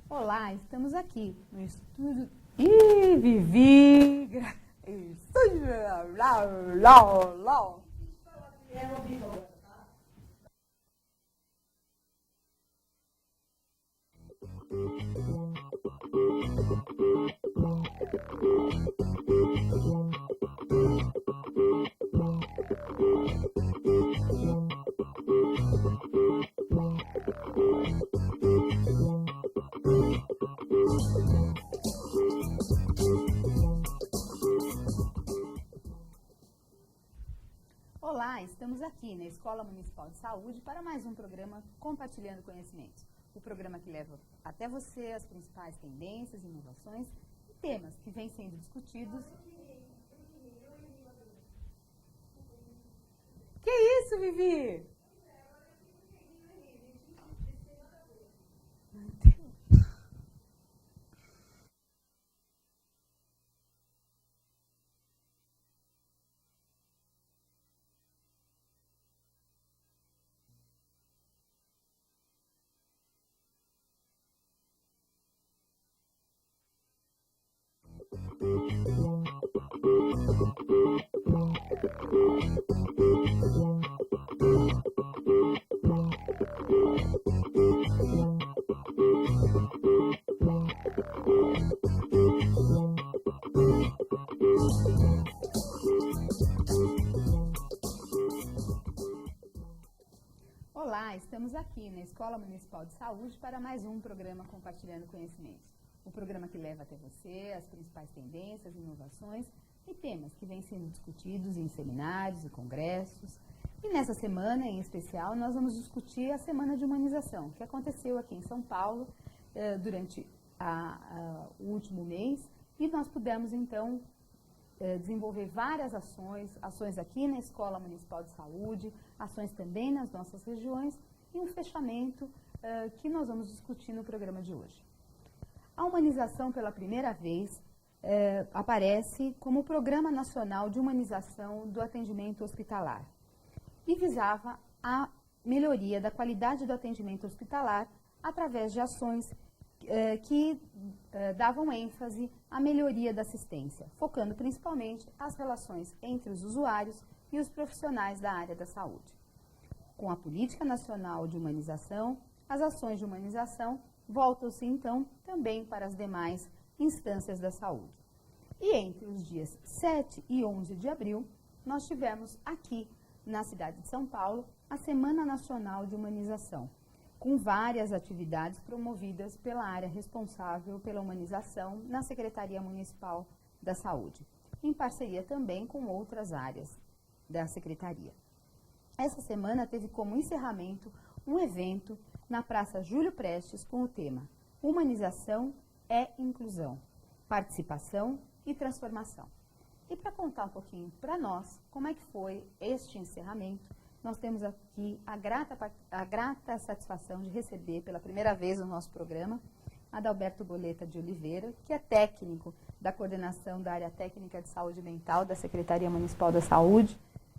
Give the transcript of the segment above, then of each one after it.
Olá, estamos aqui no estúdio. Ih, Vivi! Estúdio! Olá, estamos aqui na Escola Municipal de Saúde para mais um programa Compartilhando Conhecimentos. O programa que leva até você as principais tendências, inovações e temas que vêm sendo discutidos. Que isso, Vivi? Olá, estamos aqui na Escola Municipal de Saúde para mais um programa Compartilhando Conhecimentos. O programa que leva até você as principais tendências, inovações e temas que vêm sendo discutidos em seminários e congressos. E nessa semana, em especial, nós vamos discutir a Semana de Humanização, que aconteceu aqui em São Paulo durante o último mês, e nós pudemos, então, desenvolver várias ações aqui na Escola Municipal de Saúde, ações também nas nossas regiões e um fechamento que nós vamos discutir no programa de hoje. A humanização, pela primeira vez, aparece como Programa Nacional de Humanização do Atendimento Hospitalar e visava a melhoria da qualidade do atendimento hospitalar através de ações que davam ênfase à melhoria da assistência, focando principalmente as relações entre os usuários e os profissionais da área da saúde. Com a Política Nacional de Humanização, as ações de humanização voltam-se, então, também para as demais instâncias da saúde. E entre os dias 7 e 11 de abril, nós tivemos aqui, na cidade de São Paulo, a Semana Nacional de Humanização, com várias atividades promovidas pela área responsável pela humanização na Secretaria Municipal da Saúde, em parceria também com outras áreas da Secretaria. Essa semana teve como encerramento um evento na Praça Júlio Prestes com o tema Humanização é Inclusão, Participação e Transformação. E para contar um pouquinho para nós como é que foi este encerramento, nós temos aqui a grata satisfação de receber pela primeira vez no nosso programa Adalberto Boleta de Oliveira, que é técnico da coordenação da área técnica de saúde mental da Secretaria Municipal da Saúde.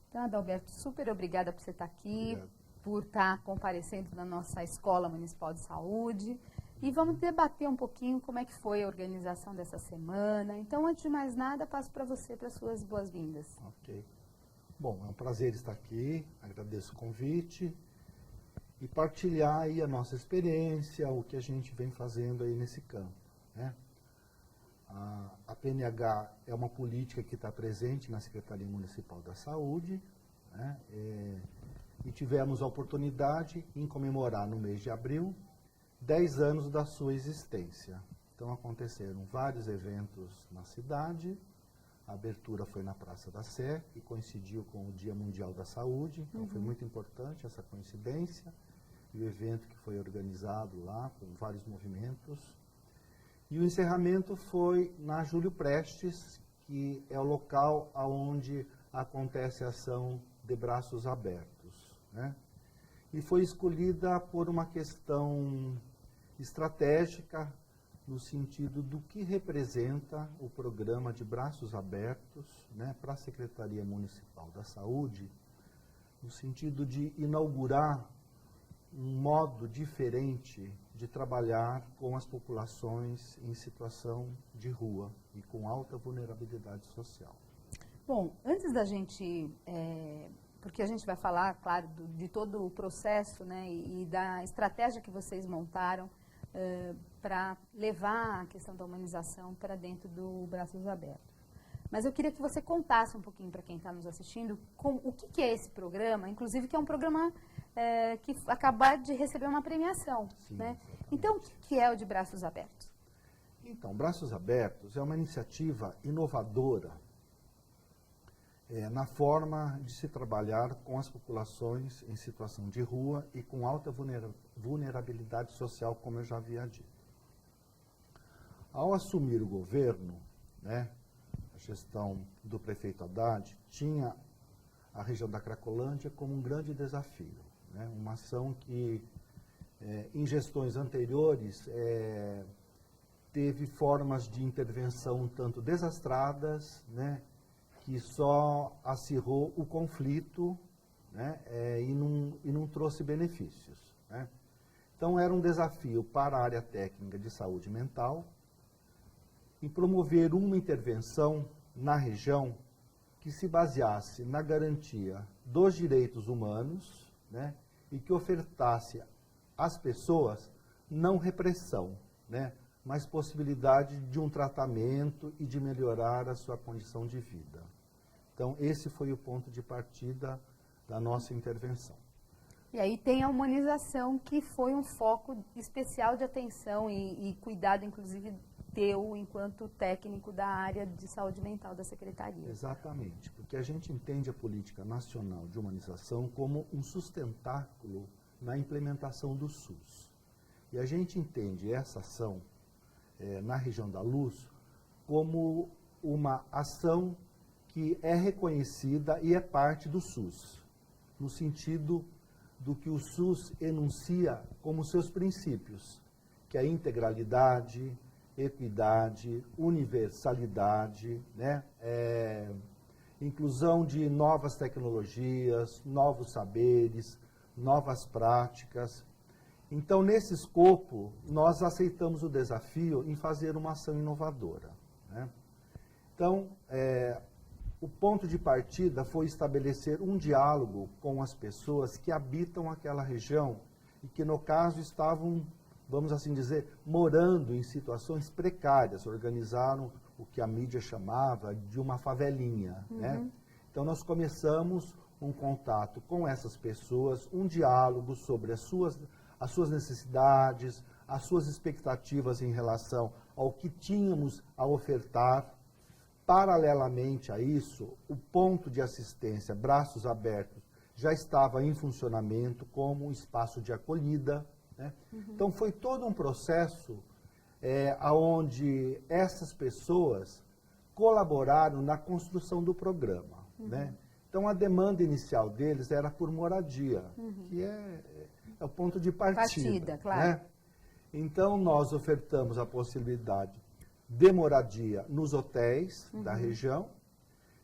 Então, Adalberto, super obrigada por você estar aqui, obrigado, por estar comparecendo na nossa Escola Municipal de Saúde. E vamos debater um pouquinho como é que foi a organização dessa semana. Então, antes de mais nada, passo para você, para as suas boas-vindas. Ok. Bom, é um prazer estar aqui, agradeço o convite e partilhar aí a nossa experiência, o que a gente vem fazendo aí nesse campo, né? A PNH é uma política que está presente na Secretaria Municipal da Saúde, né? E tivemos a oportunidade em comemorar no mês de abril 10 anos da sua existência. Então aconteceram vários eventos na cidade. A abertura foi na Praça da Sé, que coincidiu com o Dia Mundial da Saúde, então foi muito importante essa coincidência, e o evento que foi organizado lá, com vários movimentos. E o encerramento foi na Júlio Prestes, que é o local onde acontece a ação de Braços Abertos, né? E foi escolhida por uma questão estratégica, no sentido do que representa o programa de Braços Abertos, né, para a Secretaria Municipal da Saúde, no sentido de inaugurar um modo diferente de trabalhar com as populações em situação de rua e com alta vulnerabilidade social. Bom, antes da gente, porque a gente vai falar, claro, de todo o processo, né, e da estratégia que vocês montaram para levar a questão da humanização para dentro do Braços Abertos. Mas eu queria que você contasse um pouquinho para quem está nos assistindo o que é esse programa, inclusive que é um programa que acabou de receber uma premiação. Sim, né? Então, o que é o de Braços Abertos? Então, Braços Abertos é uma iniciativa inovadora na forma de se trabalhar com as populações em situação de rua e com alta vulnerabilidade social, como eu já havia dito. Ao assumir o governo, né, a gestão do prefeito Haddad tinha a região da Cracolândia como um grande desafio, né, uma ação que, em gestões anteriores, teve formas de intervenção um tanto desastradas, né, que só acirrou o conflito, né, e não trouxe benefícios, né. Então, era um desafio para a área técnica de saúde mental em promover uma intervenção na região que se baseasse na garantia dos direitos humanos, né, e que ofertasse às pessoas não repressão, né, mas possibilidade de um tratamento e de melhorar a sua condição de vida. Então, esse foi o ponto de partida da nossa intervenção. E aí tem a humanização, que foi um foco especial de atenção e cuidado, inclusive, teu enquanto técnico da área de saúde mental da Secretaria. Exatamente, porque a gente entende a política nacional de humanização como um sustentáculo na implementação do SUS. E a gente entende essa ação na região da Luz como uma ação que é reconhecida e é parte do SUS, no sentido do que o SUS enuncia como seus princípios, que é a integralidade, equidade, universalidade, né, inclusão de novas tecnologias, novos saberes, novas práticas. Então, nesse escopo, nós aceitamos o desafio em fazer uma ação inovadora, né? Então, o ponto de partida foi estabelecer um diálogo com as pessoas que habitam aquela região e que, no caso, estavam, vamos assim dizer, morando em situações precárias, organizaram o que a mídia chamava de uma favelinha, né? Então, nós começamos um contato com essas pessoas, um diálogo sobre as suas necessidades, as suas expectativas em relação ao que tínhamos a ofertar. Paralelamente a isso, o ponto de assistência Braços Abertos já estava em funcionamento como um espaço de acolhida, né? Então, foi todo um processo onde essas pessoas colaboraram na construção do programa, né? Então, a demanda inicial deles era por moradia, que é o ponto de partida, claro. né? Então, nós ofertamos a possibilidade de moradia nos hotéis da região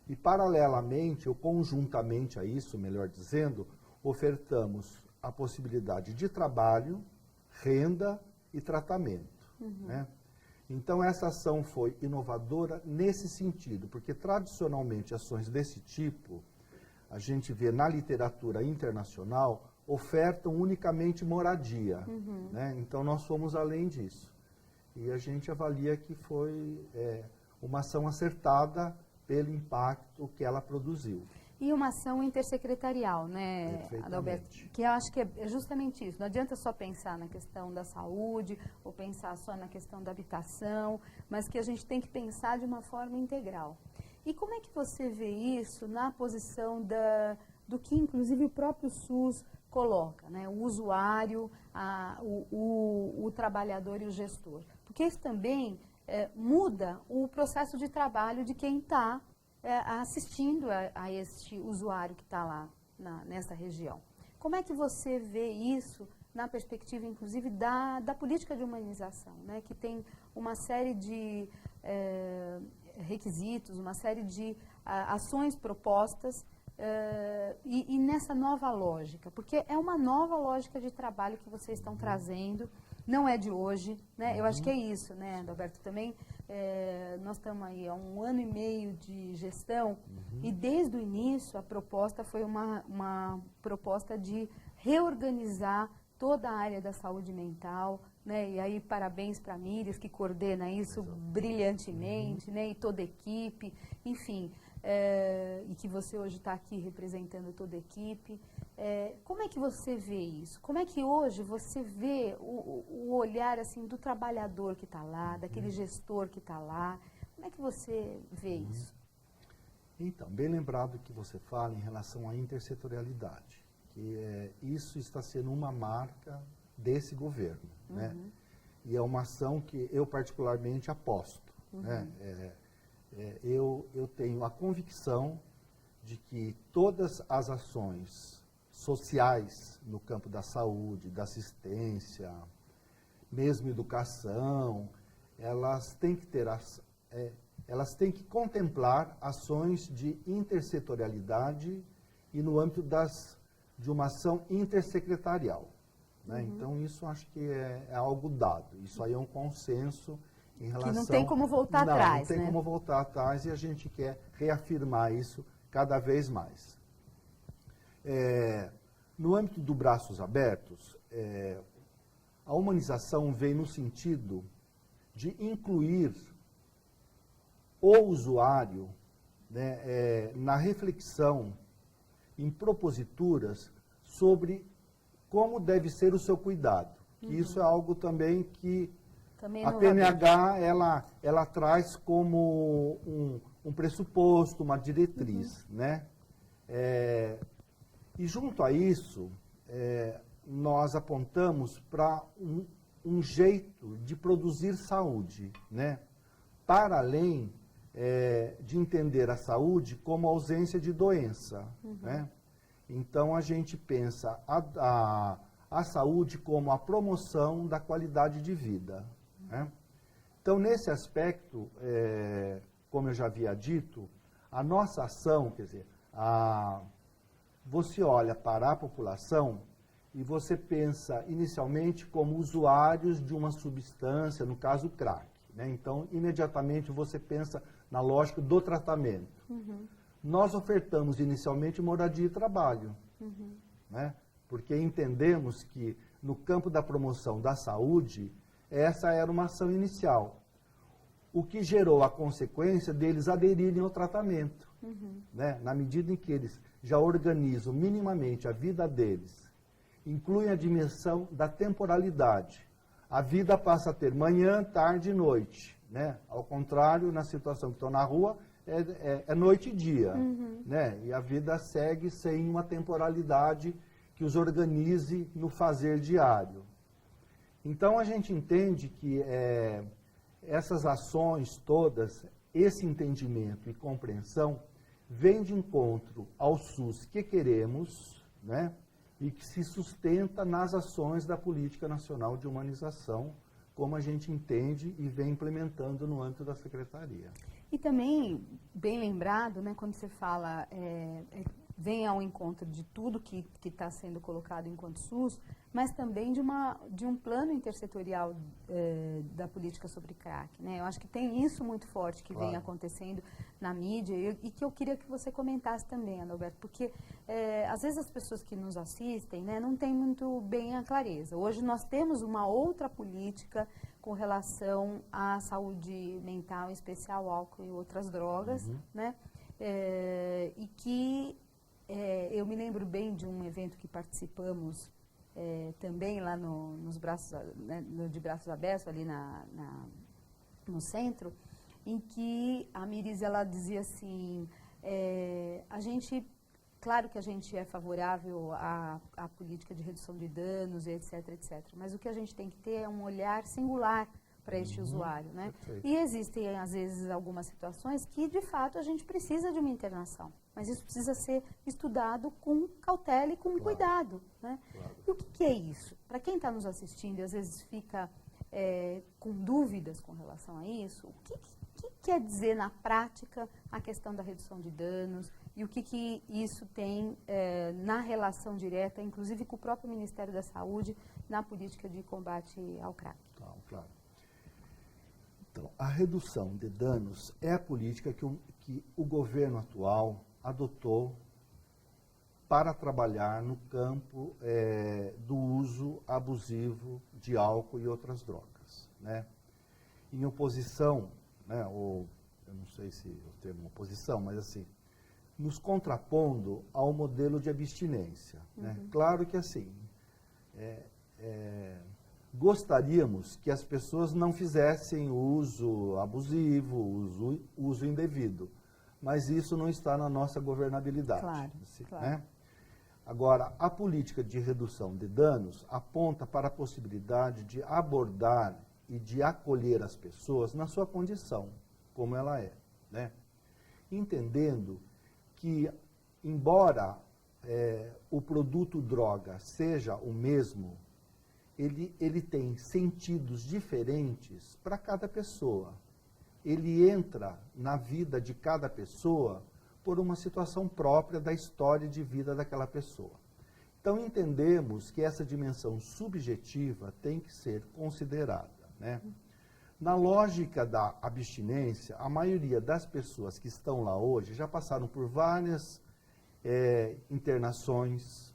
e, paralelamente, ou conjuntamente a isso, melhor dizendo, ofertamos a possibilidade de trabalho, renda e tratamento, né? Então, essa ação foi inovadora nesse sentido, porque, tradicionalmente, ações desse tipo, a gente vê na literatura internacional, ofertam unicamente moradia, né? Então, nós fomos além disso. E a gente avalia que foi uma ação acertada pelo impacto que ela produziu. E uma ação intersecretarial, né, Adalberto? Que eu acho que é justamente isso. Não adianta só pensar na questão da saúde ou pensar só na questão da habitação, mas que a gente tem que pensar de uma forma integral. E como é que você vê isso na posição do que, inclusive, o próprio SUS coloca, né? O usuário, o trabalhador e o gestor? Porque isso também muda o processo de trabalho de quem está assistindo a este usuário que está lá nessa região. Como é que você vê isso na perspectiva, inclusive, da política de humanização, né, que tem uma série de requisitos, uma série de ações propostas, e nessa nova lógica, porque é uma nova lógica de trabalho que vocês estão trazendo, não é de hoje, né? Eu acho que é isso, né, Adalberto, também. Nós estamos aí há 1 ano e meio de gestão, e desde o início a proposta foi uma proposta de reorganizar toda a área da saúde mental, né? E aí parabéns para a Mírias, que coordena isso brilhantemente, né? E toda a equipe, enfim, e que você hoje está aqui representando toda a equipe. Como é que você vê isso? Como é que hoje você vê o olhar assim, do trabalhador que está lá, daquele gestor que está lá? Como é que você vê isso? Então, bem lembrado que você fala em relação à intersetorialidade, que isso está sendo uma marca desse governo, né? E é uma ação que eu particularmente aposto, né? Eu tenho a convicção de que todas as ações sociais no campo da saúde, da assistência, mesmo educação, elas têm que ter elas têm que contemplar ações de intersetorialidade e no âmbito de uma ação intersecretarial, né? Então, isso acho que é algo dado. Isso aí é um consenso em relação... Que não tem como voltar atrás, não tem, né? como voltar atrás, e a gente quer reafirmar isso cada vez mais. No âmbito do Braços Abertos, a humanização vem no sentido de incluir o usuário, né, na reflexão, em proposituras sobre como deve ser o seu cuidado. Que isso é algo também que também a PNH ela traz como um pressuposto, uma diretriz, né? E junto a isso, nós apontamos para um jeito de produzir saúde, né? Para além de entender a saúde como ausência de doença, né? Então, a gente pensa a saúde como a promoção da qualidade de vida, né? Então, nesse aspecto, como eu já havia dito, a nossa ação, quer dizer, você olha para a população e você pensa inicialmente como usuários de uma substância, no caso o crack, né? Então, imediatamente você pensa na lógica do tratamento. Nós ofertamos inicialmente moradia e trabalho, né? Porque entendemos que no campo da promoção da saúde, essa era uma ação inicial, o que gerou a consequência deles aderirem ao tratamento, né? Na medida em que eles já organizam minimamente a vida deles, incluem a dimensão da temporalidade. A vida passa a ter manhã, tarde e noite, né? Ao contrário, na situação que estão na rua, é noite e dia, né? E a vida segue sem uma temporalidade que os organize no fazer diário. Então, a gente entende que essas ações todas, esse entendimento e compreensão, vem de encontro ao SUS que queremos, né? E que se sustenta nas ações da Política Nacional de Humanização, como a gente entende e vem implementando no âmbito da Secretaria. E também, bem lembrado, né, quando você fala, vem ao encontro de tudo que está sendo colocado enquanto SUS, mas também de um plano intersetorial da política sobre crack, né? Eu acho que tem isso muito forte que vem acontecendo na mídia e que eu queria que você comentasse também, Adalberto, porque às vezes as pessoas que nos assistem, né, não têm muito bem a clareza. Hoje nós temos uma outra política com relação à saúde mental, em especial álcool e outras drogas, né? E que eu me lembro bem de um evento que participamos também lá nos braços, né, de Braços Abertos, ali no centro, em que a Mírias, ela dizia assim, claro que a gente é favorável à política de redução de danos, etc., etc., mas o que a gente tem que ter é um olhar singular para este usuário, né? Perfeito. E existem, às vezes, algumas situações que, de fato, a gente precisa de uma internação. Mas isso precisa ser estudado com cautela e com cuidado, né? Claro. E o que é isso? Para quem está nos assistindo e, às vezes, fica com dúvidas com relação a isso, o que quer dizer, na prática, a questão da redução de danos e o que isso tem na relação direta, inclusive com o próprio Ministério da Saúde, na política de combate ao crack? Claro. Então, a redução de danos é a política que o governo atual adotou para trabalhar no campo do uso abusivo de álcool e outras drogas, né? Em oposição, né, ou eu não sei se o termo oposição, mas assim, nos contrapondo ao modelo de abstinência, né? Claro que assim, gostaríamos que as pessoas não fizessem uso abusivo, uso indevido, mas isso não está na nossa governabilidade. Claro, assim, claro. Né? Agora, a política de redução de danos aponta para a possibilidade de abordar e de acolher as pessoas na sua condição, como ela é, né? Entendendo que, embora o produto droga seja o mesmo, ele tem sentidos diferentes para cada pessoa. Ele entra na vida de cada pessoa por uma situação própria da história de vida daquela pessoa. Então, entendemos que essa dimensão subjetiva tem que ser considerada, né? Na lógica da abstinência, a maioria das pessoas que estão lá hoje já passaram por várias internações,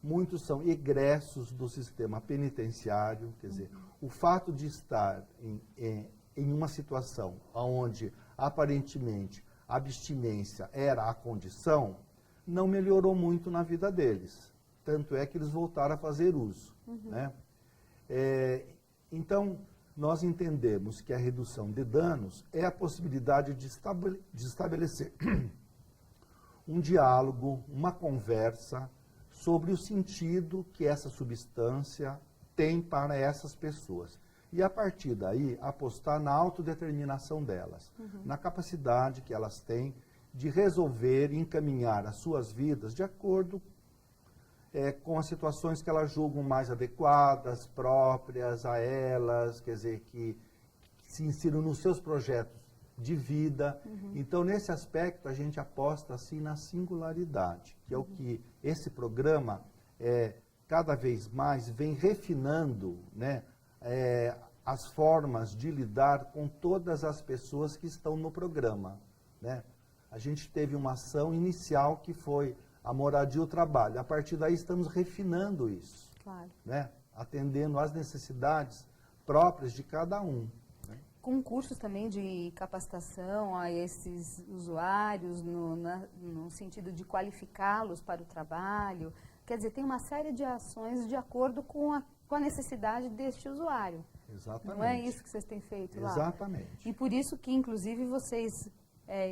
muitos são egressos do sistema penitenciário, quer dizer, o fato de estar em uma situação onde, aparentemente, a abstinência era a condição, não melhorou muito na vida deles. Tanto é que eles voltaram a fazer uso, né? Então, nós entendemos que a redução de danos é a possibilidade de estabelecer um diálogo, uma conversa sobre o sentido que essa substância tem para essas pessoas. E, a partir daí, apostar na autodeterminação delas, na capacidade que elas têm de resolver e encaminhar as suas vidas de acordo com as situações que elas julgam mais adequadas, próprias a elas, quer dizer, que se insiram nos seus projetos de vida. Então, nesse aspecto, a gente aposta assim na singularidade, que é o que esse programa cada vez mais vem refinando, né, as formas de lidar com todas as pessoas que estão no programa, né? A gente teve uma ação inicial que foi a moradia e o trabalho. A partir daí estamos refinando isso, Claro. né? Atendendo às necessidades próprias de cada um. Né? Com cursos também de capacitação a esses usuários, no sentido de qualificá-los para o trabalho. Quer dizer, tem uma série de ações de acordo com a necessidade deste usuário. Exatamente. Não é isso que vocês têm feito lá? Exatamente. E por isso que, inclusive, vocês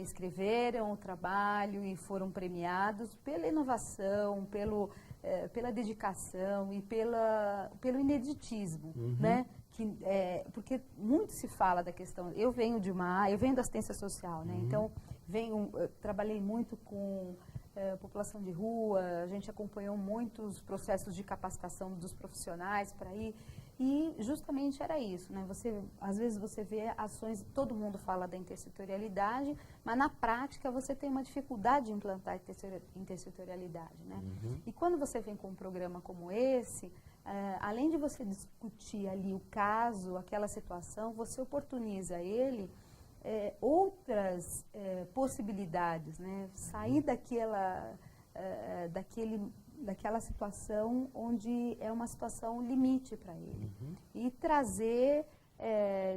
escreveram o trabalho e foram premiados pela inovação, pela dedicação e pelo ineditismo, né? Porque muito se fala da questão. Eu venho da assistência social, né? Então trabalhei muito com população de rua, a gente acompanhou muitos processos de capacitação dos profissionais para ir. E justamente era isso, né? Às vezes você vê ações, todo mundo fala da intersetorialidade, mas na prática você tem uma dificuldade de implantar a intersetorialidade, né? E quando você vem com um programa como esse, além de você discutir ali o caso, aquela situação, você oportuniza ele outras possibilidades, né? Sair daquela situação onde é uma situação limite para ele e trazer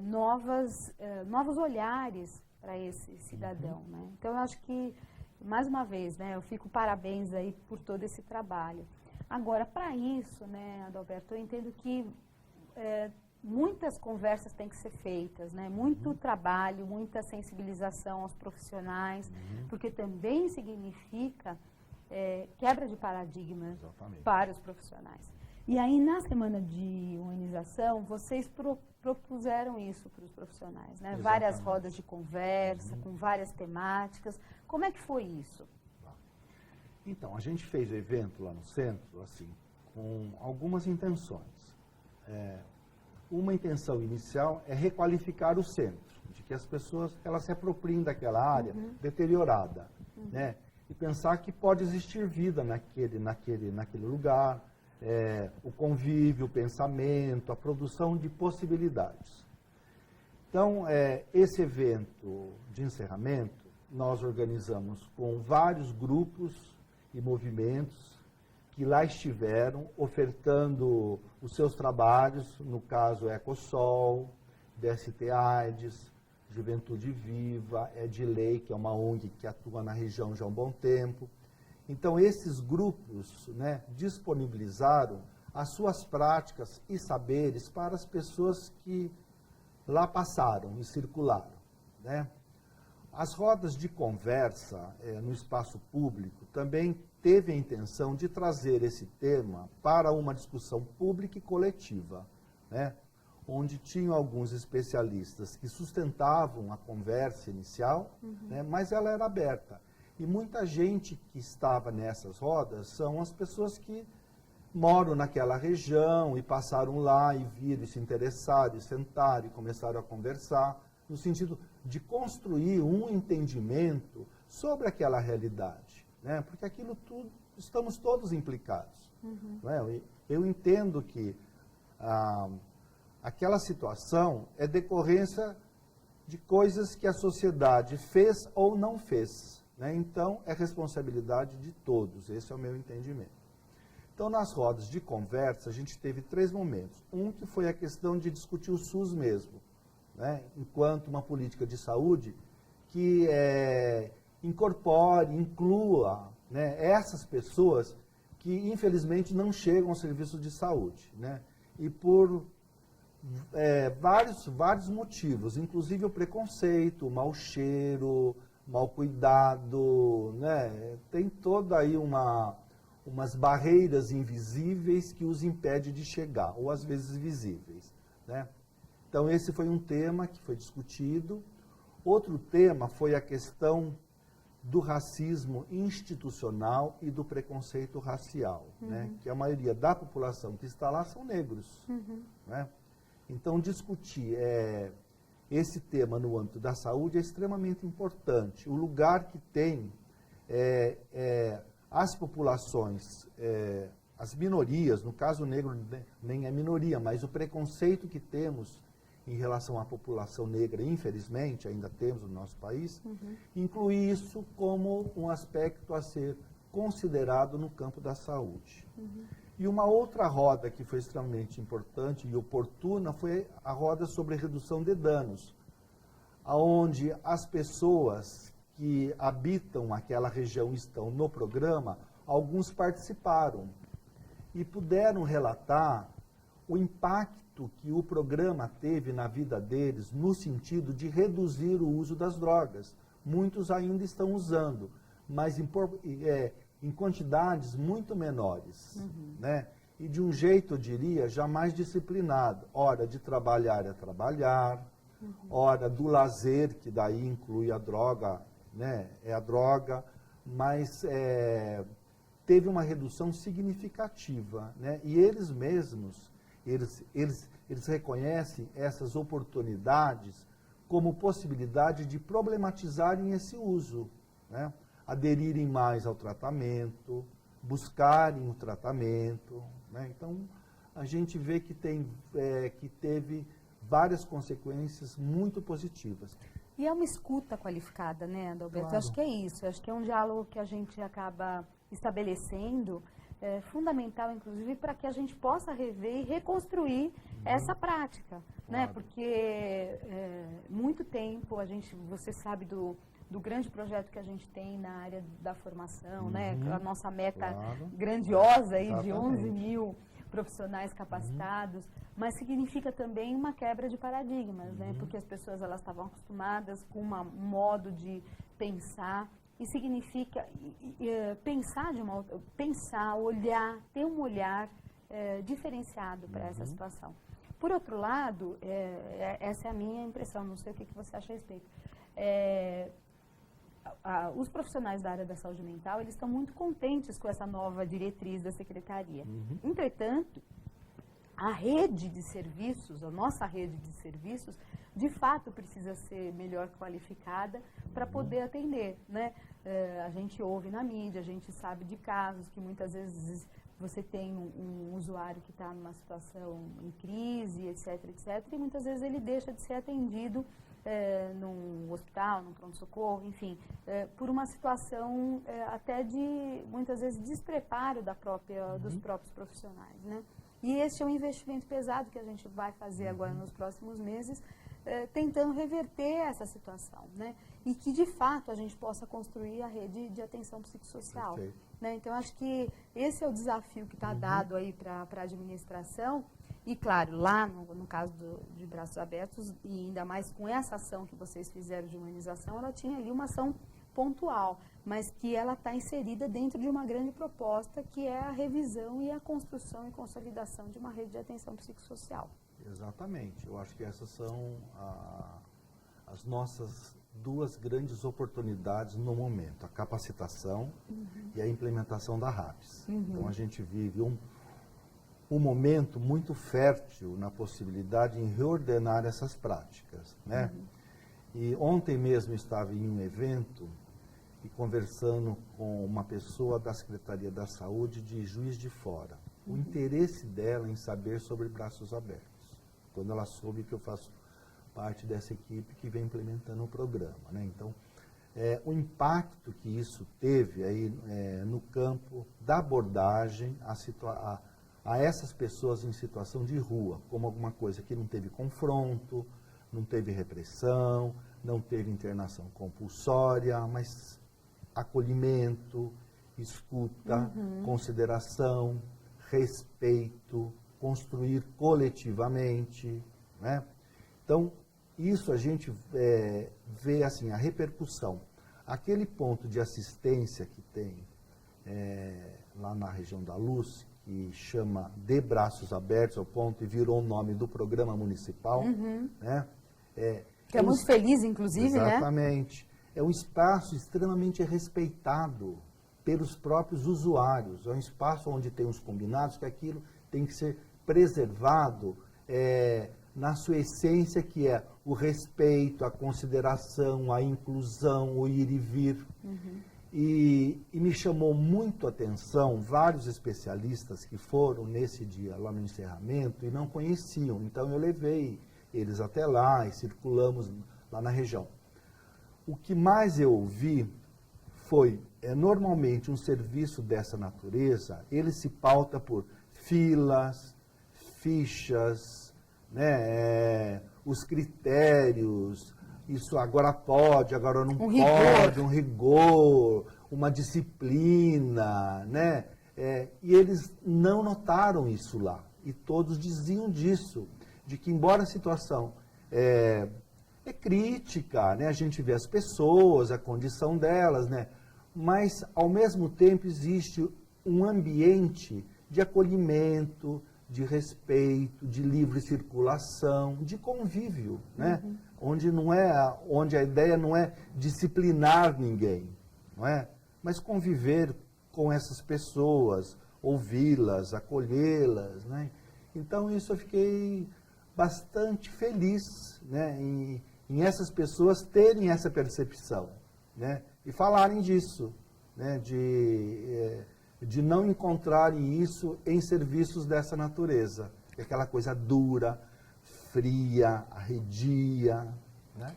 novos olhares para esse cidadão, né? Então, eu acho que, mais uma vez, né, eu fico parabéns aí por todo esse trabalho. Agora, para isso, né, Adalberto, eu entendo que muitas conversas têm que ser feitas, né? Muito trabalho, muita sensibilização aos profissionais, porque também significa quebra de paradigma para os profissionais. E aí, na semana de humanização, vocês propuseram isso para os profissionais, né? Exatamente. Várias rodas de conversa, com várias temáticas. Como é que foi isso? Então, a gente fez o evento lá no centro, assim, com algumas intenções. Uma intenção inicial é requalificar o centro, de que as pessoas elas se apropriem daquela área deteriorada, né? E pensar que pode existir vida naquele lugar, o convívio, o pensamento, a produção de possibilidades. Então, esse evento de encerramento, nós organizamos com vários grupos e movimentos que lá estiveram ofertando os seus trabalhos, no caso EcoSol, DST AIDS, Juventude Viva, Edlei, que é uma ONG que atua na região já há um bom tempo. Então, esses grupos, né, disponibilizaram as suas práticas e saberes para as pessoas que lá passaram e circularam, né? As rodas de conversa no espaço público também teve a intenção de trazer esse tema para uma discussão pública e coletiva, né? Onde tinham alguns especialistas que sustentavam a conversa inicial, né? Mas ela era aberta. E muita gente que estava nessas rodas são as pessoas que moram naquela região e passaram lá e viram, e se interessaram, e sentaram e começaram a conversar, no sentido de construir um entendimento sobre aquela realidade, né? Porque aquilo tudo, estamos todos implicados. Não é? Eu entendo que aquela situação é decorrência de coisas que a sociedade fez ou não fez, né? Então, é responsabilidade de todos, esse é o meu entendimento. Então, nas rodas de conversa, a gente teve 3 momentos. Um que foi a questão de discutir o SUS mesmo, né? Enquanto uma política de saúde que incorpore, inclua, né, essas pessoas que, infelizmente, não chegam ao serviço de saúde, né? E por vários motivos, inclusive o preconceito, o mau cheiro, mau cuidado, né? Tem toda aí umas barreiras invisíveis que os impede de chegar, ou às vezes visíveis, né? Então esse foi um tema que foi discutido. Outro tema foi a questão do racismo institucional e do preconceito racial, né? Que a maioria da população que está lá são negros, né? Então discutir esse tema no âmbito da saúde é extremamente importante. O lugar que tem as populações, as minorias, no caso o negro nem é minoria, mas o preconceito que temos em relação à população negra, infelizmente, ainda temos no nosso país, incluir isso como um aspecto a ser considerado no campo da saúde. E uma outra roda que foi extremamente importante e oportuna foi a roda sobre redução de danos, onde as pessoas que habitam aquela região estão no programa, alguns participaram e puderam relatar o impacto que o programa teve na vida deles no sentido de reduzir o uso das drogas. Muitos ainda estão usando, mas em quantidades muito menores, né? E de um jeito, eu diria, jamais disciplinado. Hora de trabalhar é trabalhar, hora do lazer, que daí inclui a droga, né? É a droga, mas teve uma redução significativa, né? E eles mesmos, eles reconhecem essas oportunidades como possibilidade de problematizarem esse uso, né? Aderirem mais ao tratamento, buscarem o tratamento, né? Então, a gente vê que teve várias consequências muito positivas. E é uma escuta qualificada, né, Adalberto? Claro. Acho que é isso. Acho que é um diálogo que a gente acaba estabelecendo, fundamental, inclusive, para que a gente possa rever e reconstruir essa prática, né? Claro. Porque muito tempo, você sabe do grande projeto que a gente tem na área da formação, né? A nossa meta grandiosa aí de 11 mil profissionais capacitados, mas significa também uma quebra de paradigmas, né? Porque as pessoas elas estavam acostumadas com um modo de pensar e significa pensar, olhar, ter um olhar diferenciado para essa situação. Por outro lado, essa é a minha impressão, não sei o que você acha a respeito. Os profissionais da área da saúde mental, eles estão muito contentes com essa nova diretriz da Secretaria. Entretanto, a rede de serviços, a nossa rede de serviços, de fato precisa ser melhor qualificada para poder atender, né? A gente ouve na mídia, a gente sabe de casos que muitas vezes você tem um usuário que está numa situação em crise, etc, e muitas vezes ele deixa de ser atendido num hospital, num pronto-socorro, enfim, por uma situação até de, muitas vezes, despreparo dos próprios profissionais, né? E esse é um investimento pesado que a gente vai fazer agora nos próximos meses, tentando reverter essa situação, né? E que, de fato, a gente possa construir a rede de atenção psicossocial. Né? Então, acho que esse é o desafio que está dado aí para a administração. E, claro, lá, no caso de Braços Abertos, e ainda mais com essa ação que vocês fizeram de humanização, ela tinha ali uma ação pontual, mas que ela está inserida dentro de uma grande proposta, que é a revisão e a construção e consolidação de uma rede de atenção psicossocial. Exatamente. Eu acho que essas são as nossas duas grandes oportunidades no momento, a capacitação e a implementação da RAPS. Então, a gente vive um momento muito fértil na possibilidade de reordenar essas práticas, né? E ontem mesmo estava em um evento e conversando com uma pessoa da Secretaria da Saúde de Juiz de Fora. O interesse dela em saber sobre Braços Abertos, quando ela soube que eu faço parte dessa equipe que vem implementando o programa, né? Então, o impacto que isso teve aí no campo da abordagem a essas pessoas em situação de rua, como alguma coisa que não teve confronto, não teve repressão, não teve internação compulsória, mas acolhimento, escuta, consideração, respeito, construir coletivamente, né? Então, isso a gente vê assim, a repercussão. Aquele ponto de assistência que tem lá na região da Luz, que chama de Braços Abertos, ao ponto e virou o nome do programa municipal, né? Que é muito feliz, inclusive, né? Exatamente. É um espaço extremamente respeitado pelos próprios usuários. É um espaço onde tem os combinados que aquilo tem que ser preservado na sua essência, que é o respeito, a consideração, a inclusão, o ir e vir. E me chamou muito a atenção vários especialistas que foram nesse dia lá no encerramento e não conheciam. Então eu levei eles até lá e circulamos lá na região. O que mais eu ouvi foi, normalmente um serviço dessa natureza, ele se pauta por filas, fichas, né, os critérios, isso agora pode, agora não pode, um rigor, uma disciplina, né? E eles não notaram isso lá. E todos diziam disso, de que embora a situação é crítica, né? A gente vê as pessoas, a condição delas, né? Mas, ao mesmo tempo, existe um ambiente de acolhimento, de respeito, de livre circulação, de convívio, né? Onde a ideia não é disciplinar ninguém, não é? Mas conviver com essas pessoas, ouvi-las, acolhê-las, né? Então, isso eu fiquei bastante feliz, né, em essas pessoas terem essa percepção, né, e falarem disso, né, de não encontrarem isso em serviços dessa natureza, aquela coisa dura, fria, arredia, né?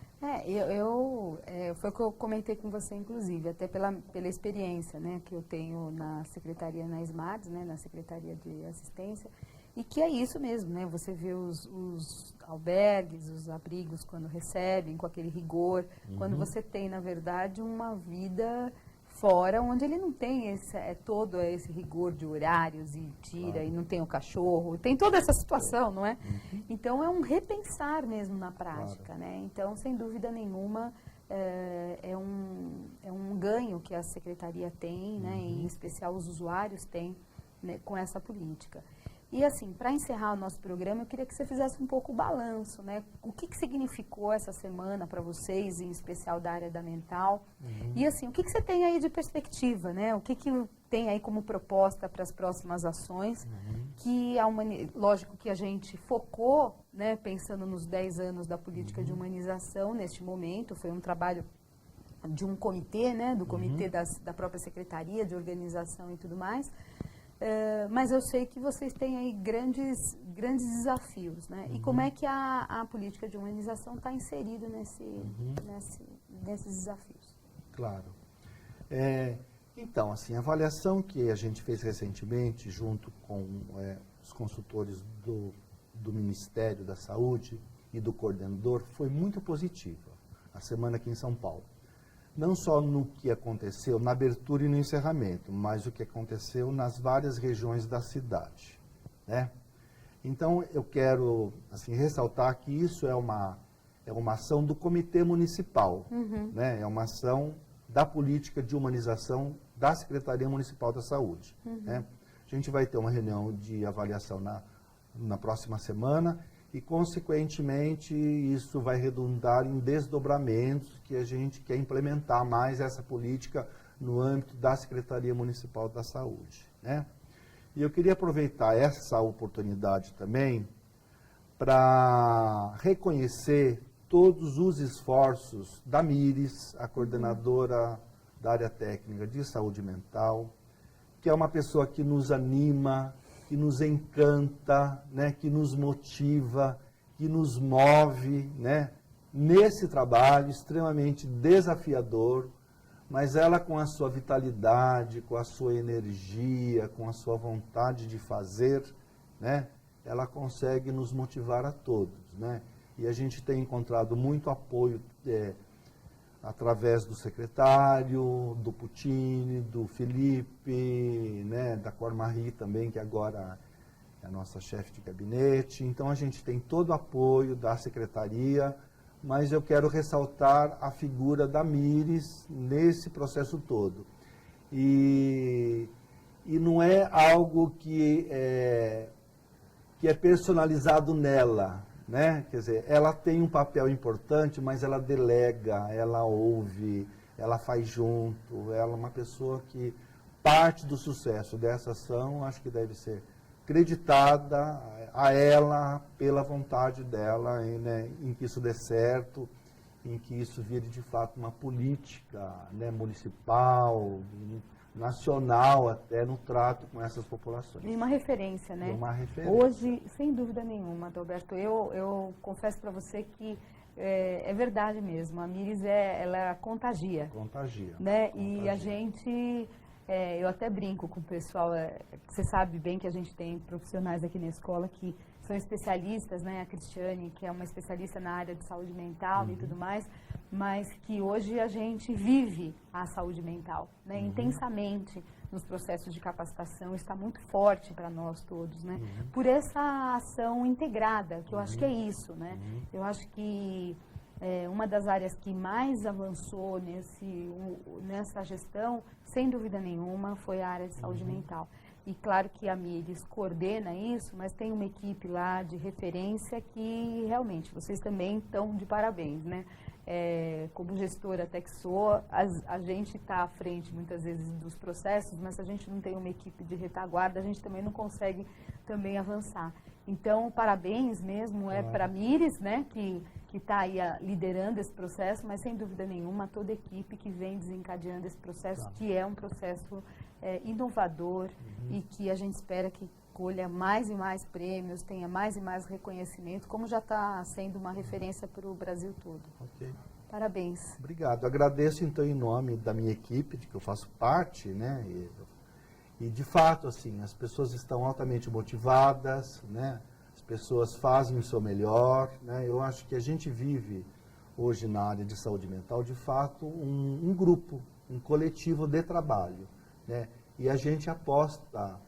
Foi o que eu comentei com você, inclusive, até pela experiência, né, que eu tenho na Secretaria, na SMADS, né, na Secretaria de Assistência, e que é isso mesmo, né, você vê os albergues, os abrigos, quando recebem, com aquele rigor, quando você tem, na verdade, uma vida fora, onde ele não tem todo esse rigor de horários e tira, e não tem o cachorro, tem toda essa situação, não é? Então, é um repensar mesmo na prática, né? Então, sem dúvida nenhuma, é um ganho que a Secretaria tem, né? Em especial os usuários têm, né, com essa política. E assim, para encerrar o nosso programa, eu queria que você fizesse um pouco o balanço, né? O que significou essa semana para vocês, em especial da área da mental? E assim, o que você tem aí de perspectiva, né? O que tem aí como proposta para as próximas ações? Que lógico que a gente focou, né, pensando nos 10 anos da política de humanização neste momento, foi um trabalho de um comitê, né, do comitê da própria secretaria de organização e tudo mais. Mas eu sei que vocês têm aí grandes desafios, né? E como é que a política de humanização está inserida nesses desafios? Claro. Então, assim, a avaliação que a gente fez recentemente, junto com os consultores do Ministério da Saúde e do coordenador, foi muito positiva, a semana aqui em São Paulo. Não só no que aconteceu na abertura e no encerramento, mas o que aconteceu nas várias regiões da cidade, né? Então, eu quero assim, ressaltar que isso é uma ação do Comitê Municipal, né? É uma ação da política de humanização da Secretaria Municipal da Saúde, né? A gente vai ter uma reunião de avaliação na próxima semana e, consequentemente, isso vai redundar em desdobramentos que a gente quer implementar mais essa política no âmbito da Secretaria Municipal da Saúde, né? E eu queria aproveitar essa oportunidade também para reconhecer todos os esforços da Míris, a coordenadora da área técnica de saúde mental, que é uma pessoa que nos anima, que nos encanta, né, que nos motiva, que nos move, né, nesse trabalho extremamente desafiador, mas ela com a sua vitalidade, com a sua energia, com a sua vontade de fazer, né, ela consegue nos motivar a todos, né? E a gente tem encontrado muito apoio através do secretário, do Puccini, do Felipe, né, da Cormarie também, que agora é a nossa chefe de gabinete. Então, a gente tem todo o apoio da secretaria, mas eu quero ressaltar a figura da Míris nesse processo todo. E não é algo que é personalizado nela, né? Quer dizer, ela tem um papel importante, mas ela delega, ela ouve, ela faz junto, ela é uma pessoa que parte do sucesso dessa ação, acho que deve ser creditada a ela pela vontade dela, né, em que isso dê certo, em que isso vire de fato uma política, né, municipal, nacional até no trato com essas populações. E uma referência, né? Uma referência. Hoje, sem dúvida nenhuma, Adalberto, eu confesso para você que é verdade mesmo, a Míris ela contagia. Contagia. Né? Contagia. E a gente, eu até brinco com o pessoal, você sabe bem que a gente tem profissionais aqui na escola que são especialistas, né? A Cristiane, que é uma especialista na área de saúde mental e tudo mais, mas que hoje a gente vive a saúde mental, né? Intensamente nos processos de capacitação, está muito forte para nós todos, né? Por essa ação integrada, que eu acho que é isso, né? Eu acho que uma das áreas que mais avançou nessa gestão, sem dúvida nenhuma, foi a área de saúde mental. E claro que a Míris coordena isso, mas tem uma equipe lá de referência que realmente vocês também estão de parabéns, né? Como gestora até que sou, a gente está à frente muitas vezes dos processos, mas se a gente não tem uma equipe de retaguarda, a gente também não consegue também avançar. Então, parabéns mesmo para a Míris, né, que está aí liderando esse processo, mas sem dúvida nenhuma toda a equipe que vem desencadeando esse processo, que é um processo inovador e que a gente espera que colha mais e mais prêmios, tenha mais e mais reconhecimento, como já está sendo uma referência para o Brasil todo. Ok. Parabéns. Obrigado. Agradeço, então, em nome da minha equipe, de que eu faço parte, né? E de fato, assim, as pessoas estão altamente motivadas, né? As pessoas fazem o seu melhor, né? Eu acho que a gente vive hoje na área de saúde mental, de fato, um grupo, um coletivo de trabalho, né? E a gente aposta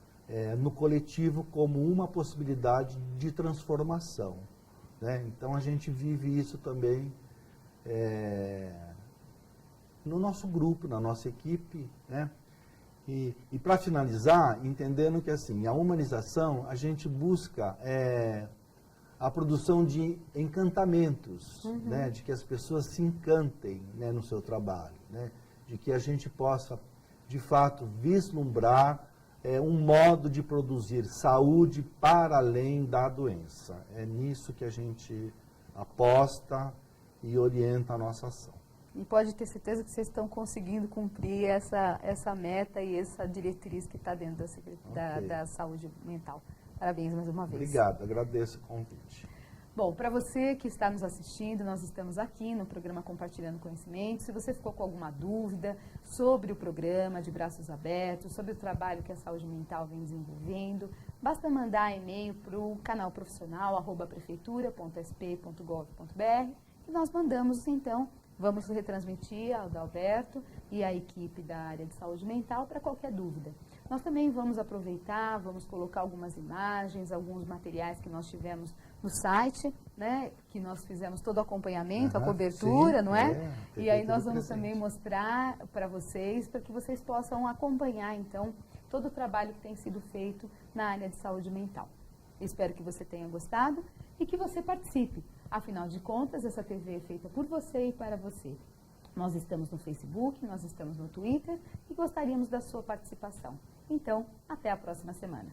no coletivo como uma possibilidade de transformação, né? Então, a gente vive isso também no nosso grupo, na nossa equipe, né? E para finalizar, entendendo que assim, a humanização, a gente busca a produção de encantamentos, né, de que as pessoas se encantem, né, no seu trabalho, né, de que a gente possa, de fato, vislumbrar um modo de produzir saúde para além da doença. É nisso que a gente aposta e orienta a nossa ação. E pode ter certeza que vocês estão conseguindo cumprir essa meta e essa diretriz que está dentro da saúde mental. Parabéns mais uma vez. Obrigado, agradeço o convite. Bom, para você que está nos assistindo, nós estamos aqui no programa Compartilhando Conhecimento. Se você ficou com alguma dúvida sobre o programa de Braços Abertos, sobre o trabalho que a saúde mental vem desenvolvendo, basta mandar e-mail para o canal profissional @prefeitura.sp.gov.br e nós mandamos, então, vamos retransmitir ao Adalberto e a equipe da área de saúde mental para qualquer dúvida. Nós também vamos aproveitar, vamos colocar algumas imagens, alguns materiais que nós tivemos no site, né, que nós fizemos todo o acompanhamento, a cobertura, sim, não é? E aí nós vamos também mostrar para vocês, para que vocês possam acompanhar, então, todo o trabalho que tem sido feito na área de saúde mental. Espero que você tenha gostado e que você participe. Afinal de contas, essa TV é feita por você e para você. Nós estamos no Facebook, nós estamos no Twitter e gostaríamos da sua participação. Então, até a próxima semana.